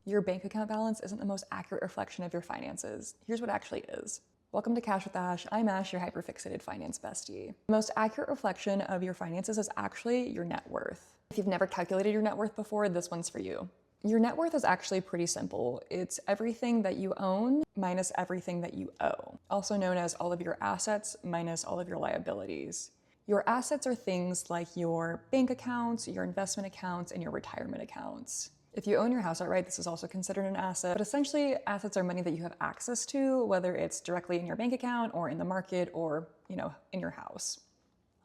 Your bank account balance isn't the most accurate reflection of your finances. Here's what actually is. Welcome to Cash with Ash. I'm Ash, your hyperfixated finance bestie. The most accurate reflection of your finances is actually your net worth. If you've never calculated your net worth before, this one's for you. Your net worth is actually pretty simple. It's everything that you own minus everything that you owe, also known as all of your assets minus all of your liabilities. Your assets are things like your bank accounts, your investment accounts, and your retirement accounts. If you own your house outright, this is also considered an asset, but essentially assets are money that you have access to, whether it's directly in your bank account or in the market or, in your house.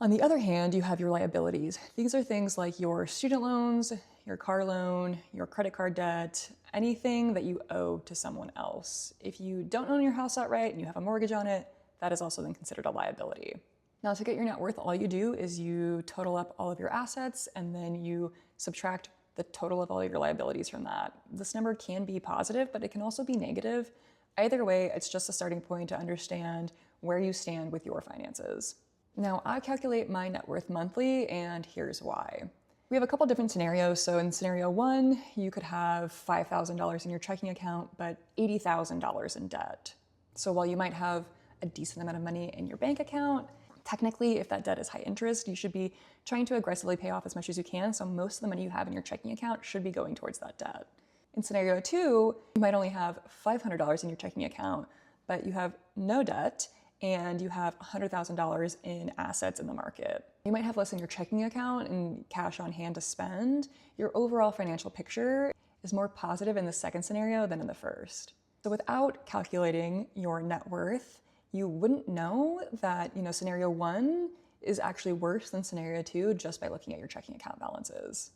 On the other hand, you have your liabilities. These are things like your student loans, your car loan, your credit card debt, anything that you owe to someone else. If you don't own your house outright and you have a mortgage on it, that is also then considered a liability. Now, to get your net worth, all you do is you total up all of your assets and then you subtract the total of all of your liabilities from that. This number can be positive, but it can also be negative. Either way, it's just a starting point to understand where you stand with your finances. Now, I calculate my net worth monthly, and here's why. We have a couple different scenarios. So in scenario one, you could have $5,000 in your checking account, but $80,000 in debt. So while you might have a decent amount of money in your bank account, technically, if that debt is high interest, you should be trying to aggressively pay off as much as you can. So most of the money you have in your checking account should be going towards that debt. In scenario two, you might only have $500 in your checking account, but you have no debt and you have $100,000 in assets in the market. You might have less in your checking account and cash on hand to spend. Your overall financial picture is more positive in the second scenario than in the first. So without calculating your net worth, you wouldn't know that, scenario one is actually worse than scenario two just by looking at your checking account balances.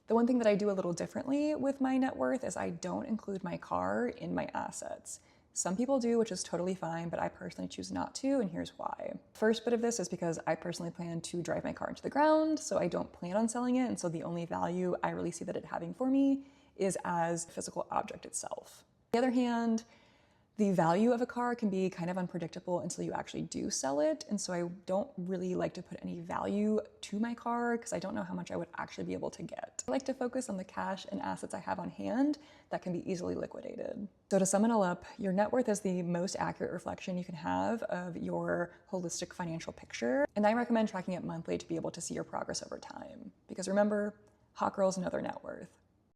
The one thing that I do a little differently with my net worth is I don't include my car in my assets. Some people do, which is totally fine, but I personally choose not to, and here's why. First bit of this is because I personally plan to drive my car into the ground, so I don't plan on selling it, and so the only value I really see that it having for me is as a physical object itself. On the other hand, the value of a car can be kind of unpredictable until you actually do sell it. And so I don't really like to put any value to my car because I don't know how much I would actually be able to get. I like to focus on the cash and assets I have on hand that can be easily liquidated. So to sum it all up, your net worth is the most accurate reflection you can have of your holistic financial picture. And I recommend tracking it monthly to be able to see your progress over time. Because remember, hot girls know their net worth.